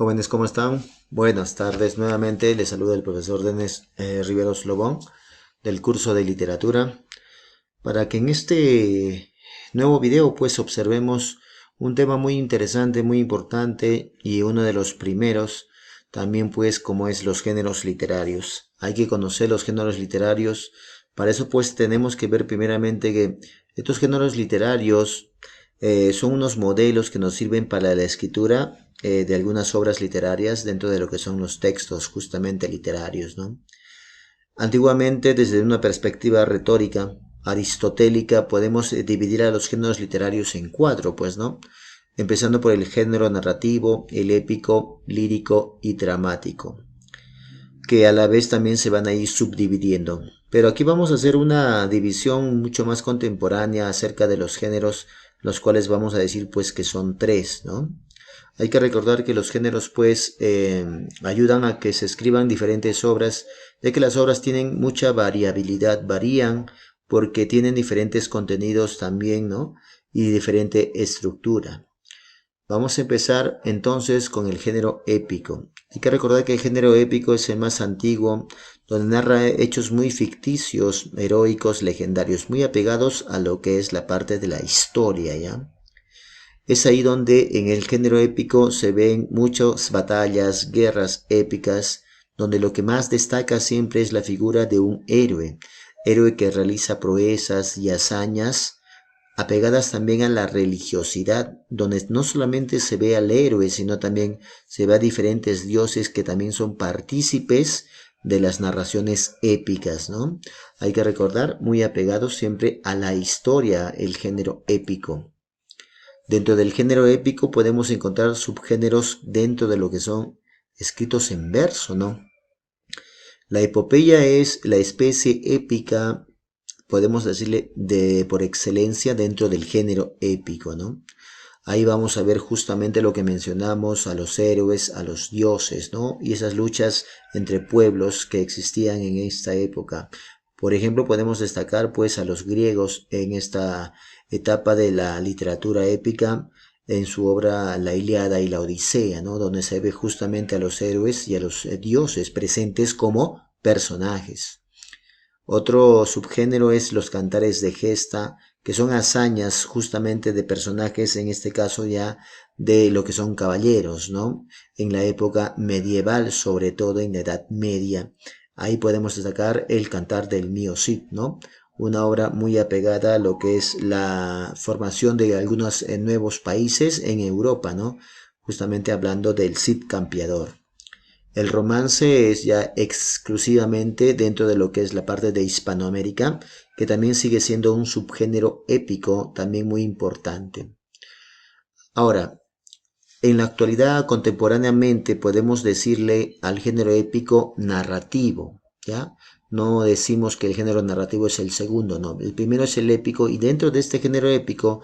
Jóvenes, ¿cómo están? Buenas tardes nuevamente. Les saluda el profesor Denis Riveros Lobón del curso de literatura para que en este nuevo video pues observemos un tema muy interesante, muy importante y uno de los primeros también pues como es los géneros literarios. Hay que conocer los géneros literarios. Para eso pues tenemos que ver primeramente que estos géneros literarios son unos modelos que nos sirven para la escritura de algunas obras literarias dentro de lo que son los textos justamente literarios, ¿no? Antiguamente, desde una perspectiva retórica, aristotélica, podemos dividir a los géneros literarios en cuatro, pues, ¿no? Empezando por el género narrativo, el épico, lírico y dramático, que a la vez también se van a ir subdividiendo. Pero aquí vamos a hacer una división mucho más contemporánea acerca de los géneros, los cuales vamos a decir pues que son tres, ¿no? Hay que recordar que los géneros pues ayudan a que se escriban diferentes obras, ya que las obras tienen mucha variabilidad, varían porque tienen diferentes contenidos también, ¿no? Y diferente estructura. Vamos a empezar entonces con el género épico. Hay que recordar que el género épico es el más antiguo, donde narra hechos muy ficticios, heroicos, legendarios, muy apegados a lo que es la parte de la historia, ¿ya? Es ahí donde en el género épico se ven muchas batallas, guerras épicas, donde lo que más destaca siempre es la figura de un héroe que realiza proezas y hazañas apegadas también a la religiosidad, donde no solamente se ve al héroe, sino también se ve a diferentes dioses que también son partícipes de las narraciones épicas, ¿no? Hay que recordar, muy apegados siempre a la historia, el género épico. Dentro del género épico podemos encontrar subgéneros dentro de lo que son escritos en verso, ¿no? La epopeya es la especie épica, podemos decirle, por excelencia dentro del género épico, ¿no? Ahí vamos a ver justamente lo que mencionamos, a los héroes, a los dioses, ¿no? Y esas luchas entre pueblos que existían en esta época. Por ejemplo, podemos destacar pues a los griegos en esta etapa de la literatura épica, en su obra La Ilíada y la Odisea, ¿no? Donde se ve justamente a los héroes y a los dioses presentes como personajes. Otro subgénero es los cantares de gesta, que son hazañas justamente de personajes, en este caso ya de lo que son caballeros, ¿no? En la época medieval, sobre todo en la Edad Media. Ahí podemos destacar el Cantar del Mío Cid, ¿no? Una obra muy apegada a lo que es la formación de algunos nuevos países en Europa, ¿no? Justamente hablando del Cid Campeador. El romance es ya exclusivamente dentro de lo que es la parte de Hispanoamérica, que también sigue siendo un subgénero épico también muy importante. Ahora, en la actualidad contemporáneamente podemos decirle al género épico narrativo, ¿ya? No decimos que el género narrativo es el segundo, no. El primero es el épico y dentro de este género épico,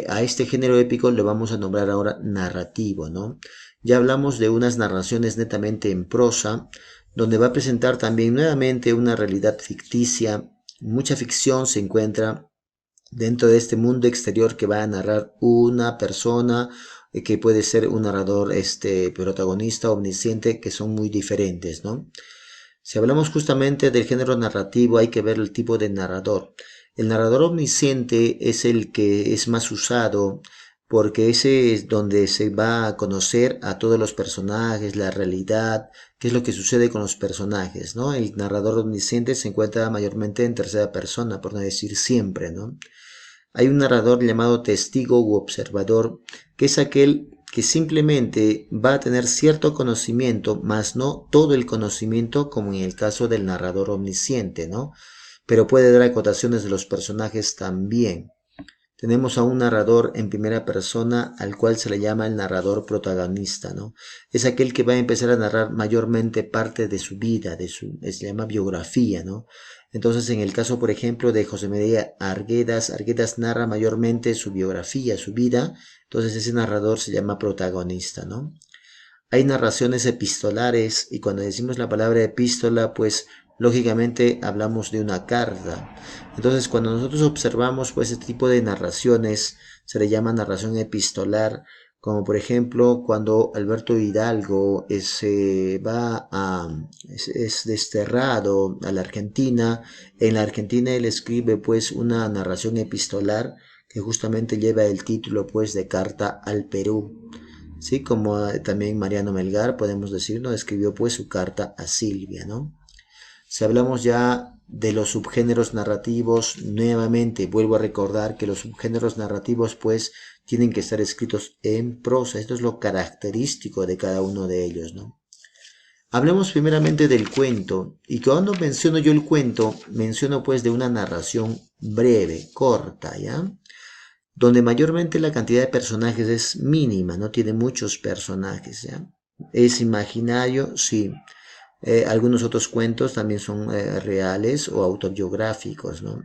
a este género épico le vamos a nombrar ahora narrativo, ¿no? Ya hablamos de unas narraciones netamente en prosa, donde va a presentar también nuevamente una realidad ficticia. Mucha ficción se encuentra dentro de este mundo exterior que va a narrar una persona que puede ser un narrador protagonista omnisciente, que son muy diferentes, ¿no? Si hablamos justamente del género narrativo, hay que ver el tipo de narrador. El narrador omnisciente es el que es más usado porque ese es donde se va a conocer a todos los personajes, la realidad, qué es lo que sucede con los personajes, ¿no? El narrador omnisciente se encuentra mayormente en tercera persona, por no decir siempre, ¿no? Hay un narrador llamado testigo u observador, que es aquel que simplemente va a tener cierto conocimiento, mas no todo el conocimiento como en el caso del narrador omnisciente, ¿no? Pero puede dar acotaciones de los personajes también. Tenemos a un narrador en primera persona al cual se le llama el narrador protagonista, ¿no? Es aquel que va a empezar a narrar mayormente parte de su vida, se llama biografía, ¿no? Entonces, en el caso, por ejemplo, de José María Arguedas, Arguedas narra mayormente su biografía, su vida, entonces ese narrador se llama protagonista, ¿no? Hay narraciones epistolares y cuando decimos la palabra epístola, pues lógicamente hablamos de una carta. Entonces, cuando nosotros observamos pues este tipo de narraciones, se le llama narración epistolar, como por ejemplo cuando Alberto Hidalgo es desterrado a la Argentina. En la Argentina él escribe pues una narración epistolar que justamente lleva el título pues de Carta al Perú. Sí, como también Mariano Melgar, podemos decir, ¿no? Escribió pues su carta a Silvia, ¿no? Si hablamos ya de los subgéneros narrativos, nuevamente vuelvo a recordar que los subgéneros narrativos pues tienen que estar escritos en prosa. Esto es lo característico de cada uno de ellos, ¿no? Hablemos primeramente del cuento, y cuando menciono yo el cuento, menciono pues de una narración breve, corta, ¿ya? Donde mayormente la cantidad de personajes es mínima, no tiene muchos personajes, ¿ya? Es imaginario, sí. Algunos otros cuentos también son reales o autobiográficos, ¿no?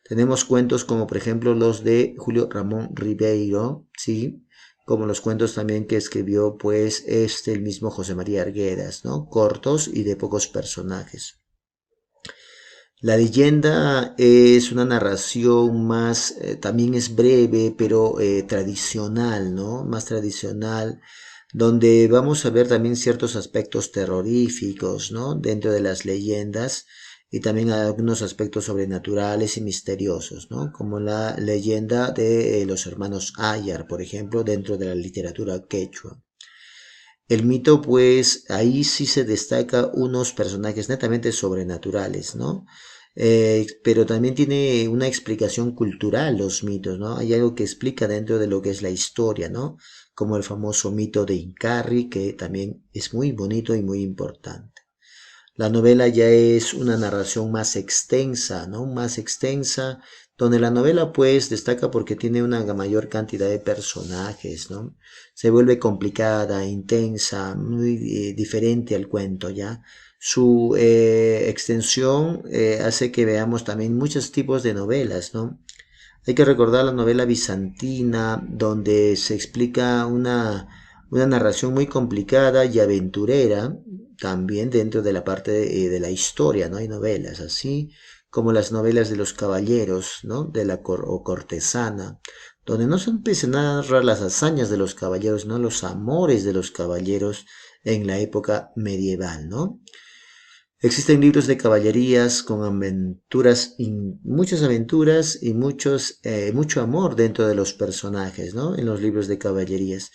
Tenemos cuentos como por ejemplo los de Julio Ramón Ribeiro, ¿sí? Como los cuentos también que escribió pues el mismo José María Arguedas, ¿no? Cortos y de pocos personajes. La leyenda es una narración más, también es breve, pero tradicional, ¿no? Más tradicional, donde vamos a ver también ciertos aspectos terroríficos, ¿no? Dentro de las leyendas y también algunos aspectos sobrenaturales y misteriosos, ¿no? Como la leyenda de los hermanos Ayar, por ejemplo, dentro de la literatura quechua. El mito, pues, ahí sí se destaca unos personajes netamente sobrenaturales, ¿no? Pero también tiene una explicación cultural los mitos, ¿no? Hay algo que explica dentro de lo que es la historia, ¿no? Como el famoso mito de Incarri, que también es muy bonito y muy importante. La novela ya es una narración más extensa, ¿no? Más extensa, donde la novela pues destaca porque tiene una mayor cantidad de personajes, ¿no? Se vuelve complicada, intensa, muy diferente al cuento, ¿ya? Su extensión hace que veamos también muchos tipos de novelas, ¿no? Hay que recordar la novela bizantina, donde se explica una narración muy complicada y aventurera, también dentro de la parte de la historia, ¿no? Hay novelas así como las novelas de los caballeros, ¿no? De la o cortesana, donde no se empieza a narrar las hazañas de los caballeros, no los amores de los caballeros en la época medieval, ¿no? Existen libros de caballerías con aventuras, muchas aventuras y mucho amor dentro de los personajes, ¿no? En los libros de caballerías.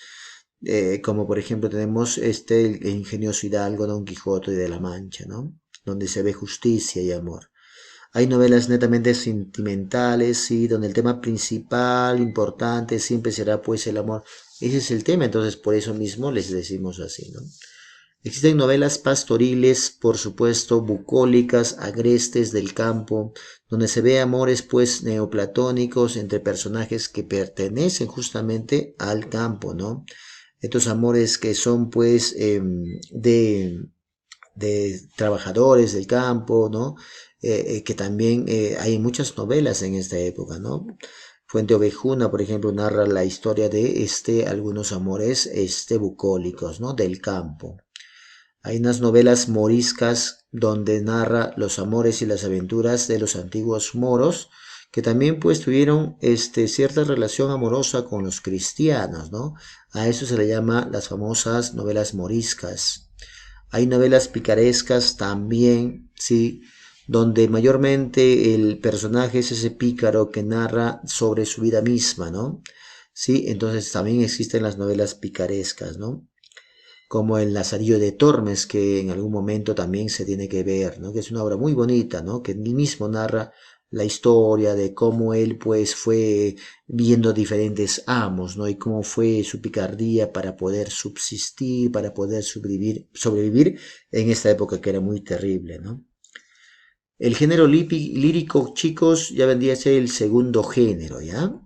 Como por ejemplo tenemos el ingenioso Hidalgo, Don Quijote de la Mancha, ¿no? Donde se ve justicia y amor. Hay novelas netamente sentimentales, sí, donde el tema principal, importante, siempre será pues el amor. Ese es el tema, entonces por eso mismo les decimos así, ¿no? Existen novelas pastoriles, por supuesto, bucólicas, agrestes del campo, donde se ve amores pues neoplatónicos entre personajes que pertenecen justamente al campo, ¿no? Estos amores que son pues de trabajadores del campo, ¿no? Que también hay muchas novelas en esta época, ¿no? Fuente Ovejuna, por ejemplo, narra la historia de algunos amores bucólicos, ¿no? Del campo. Hay unas novelas moriscas donde narra los amores y las aventuras de los antiguos moros, que también pues tuvieron cierta relación amorosa con los cristianos, ¿no? A eso se le llama las famosas novelas moriscas. Hay novelas picarescas también, sí, donde mayormente el personaje es ese pícaro que narra sobre su vida misma, ¿no? Sí, entonces también existen las novelas picarescas, ¿no? Como el Lazarillo de Tormes, que en algún momento también se tiene que ver, ¿no? Que es una obra muy bonita, ¿no? Que él mismo narra la historia de cómo él pues fue viendo diferentes amos, ¿no? Y cómo fue su picardía para poder subsistir, para poder sobrevivir en esta época que era muy terrible, ¿no? El género lírico, chicos, ya vendría a ser el segundo género, ¿ya?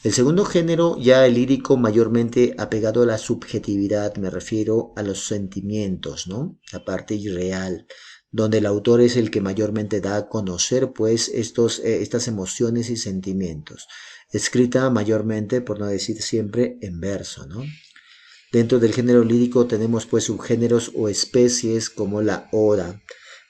El segundo género, ya el lírico mayormente apegado a la subjetividad, me refiero a los sentimientos, ¿no? La parte irreal, donde el autor es el que mayormente da a conocer, pues, estas emociones y sentimientos. Escrita mayormente, por no decir siempre, en verso, ¿no? Dentro del género lírico tenemos, pues, subgéneros o especies como la oda.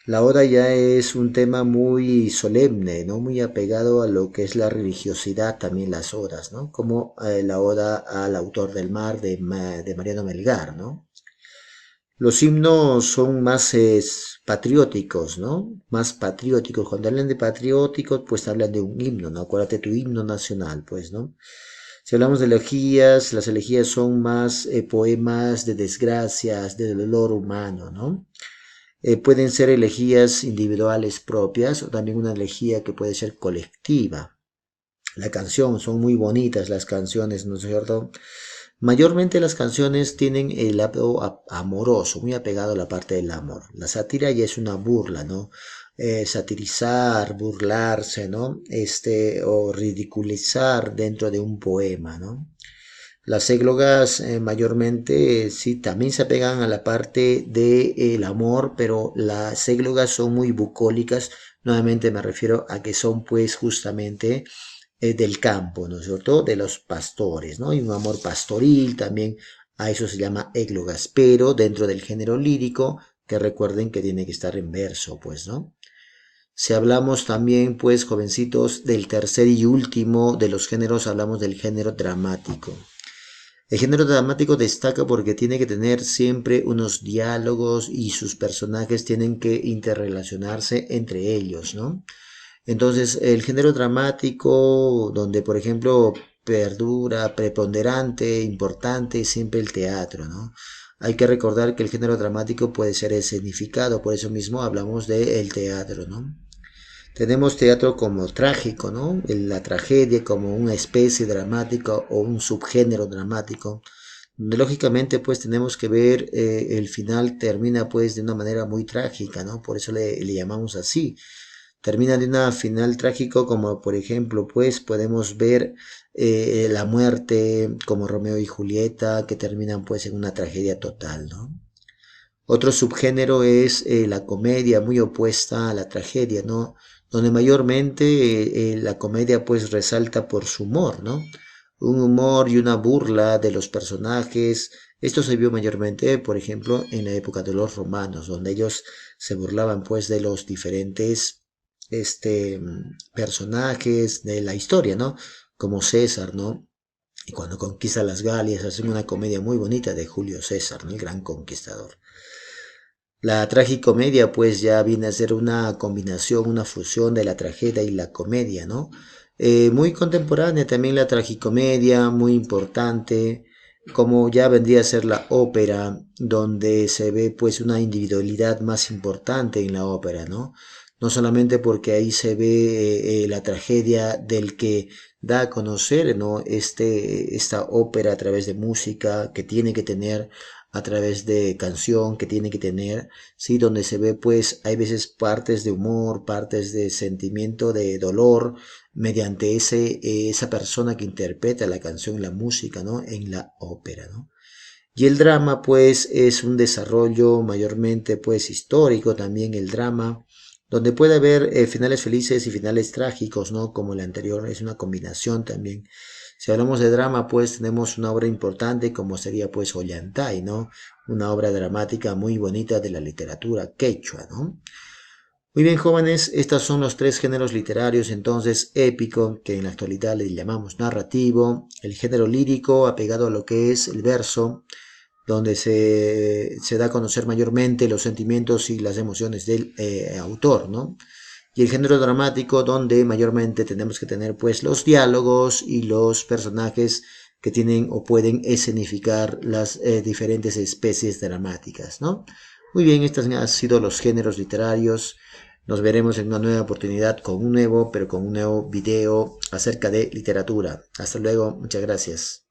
La oda ya es un tema muy solemne, ¿no? Muy apegado a lo que es la religiosidad, también las odas, ¿no? Como la oda al autor del mar de Mariano Melgar, ¿no? Los himnos son más patrióticos, ¿no? Más patrióticos. Cuando hablan de patrióticos, pues hablan de un himno, ¿no? Acuérdate tu himno nacional, pues, ¿no? Si hablamos de elegías, las elegías son más poemas de desgracias, de dolor humano, ¿no? Pueden ser elegías individuales propias o también una elegía que puede ser colectiva. La canción, son muy bonitas las canciones, ¿no es cierto? Mayormente las canciones tienen el lado amoroso, muy apegado a la parte del amor. La sátira ya es una burla, ¿no? Satirizar, burlarse, ¿no? O ridiculizar dentro de un poema, ¿no? Las églogas mayormente sí también se apegan a la parte del amor, pero las églogas son muy bucólicas. Nuevamente me refiero a que son pues justamente del campo, ¿no es cierto? De los pastores, ¿no? Y un amor pastoril también, a eso se llama églogas, pero dentro del género lírico, que recuerden que tiene que estar en verso, pues, ¿no? Si hablamos también, pues, jovencitos, del tercer y último de los géneros, hablamos del género dramático. El género dramático destaca porque tiene que tener siempre unos diálogos y sus personajes tienen que interrelacionarse entre ellos, ¿no? Entonces, el género dramático, donde por ejemplo perdura, preponderante, importante, siempre el teatro, ¿no? Hay que recordar que el género dramático puede ser escenificado, por eso mismo hablamos del teatro, ¿no? Tenemos teatro como trágico, ¿no? La tragedia como una especie dramática o un subgénero dramático, donde lógicamente pues tenemos que ver el final termina pues de una manera muy trágica, ¿no? Por eso le llamamos así. Termina de una final trágico como por ejemplo pues podemos ver la muerte como Romeo y Julieta que terminan pues en una tragedia total, ¿no? Otro subgénero es la comedia, muy opuesta a la tragedia, ¿no? Donde mayormente la comedia pues resalta por su humor, ¿no? Un humor y una burla de los personajes. Esto se vio mayormente, por ejemplo, en la época de los romanos, donde ellos se burlaban pues de los diferentes personajes de la historia, ¿no? Como César, ¿no? Y cuando conquista las Galias hacen una comedia muy bonita de Julio César, ¿no? El gran conquistador. La tragicomedia pues ya viene a ser una combinación, una fusión de la tragedia y la comedia, ¿no? Muy contemporánea también la tragicomedia, muy importante, como ya vendría a ser la ópera, donde se ve pues una individualidad más importante en la ópera, ¿no? No solamente porque ahí se ve la tragedia del que da a conocer, ¿no? Esta ópera a través de música que tiene que tener a través de canción que tiene que tener, ¿sí? Donde se ve pues hay veces partes de humor, partes de sentimiento, de dolor, mediante esa persona que interpreta la canción, la música, ¿no? En la ópera, ¿no? Y el drama pues es un desarrollo mayormente pues histórico también el drama, donde puede haber finales felices y finales trágicos, ¿no? Como el anterior, es una combinación también. Si hablamos de drama, pues tenemos una obra importante como sería pues Ollantay, ¿no? Una obra dramática muy bonita de la literatura quechua, ¿no? Muy bien, jóvenes, estos son los tres géneros literarios, entonces épico, que en la actualidad le llamamos narrativo, el género lírico, apegado a lo que es el verso, donde se da a conocer mayormente los sentimientos y las emociones del autor, ¿no? Y el género dramático, donde mayormente tenemos que tener pues los diálogos y los personajes que tienen o pueden escenificar las diferentes especies dramáticas, ¿no? Muy bien, estos han sido los géneros literarios. Nos veremos en una nueva oportunidad con un nuevo video acerca de literatura. Hasta luego, muchas gracias.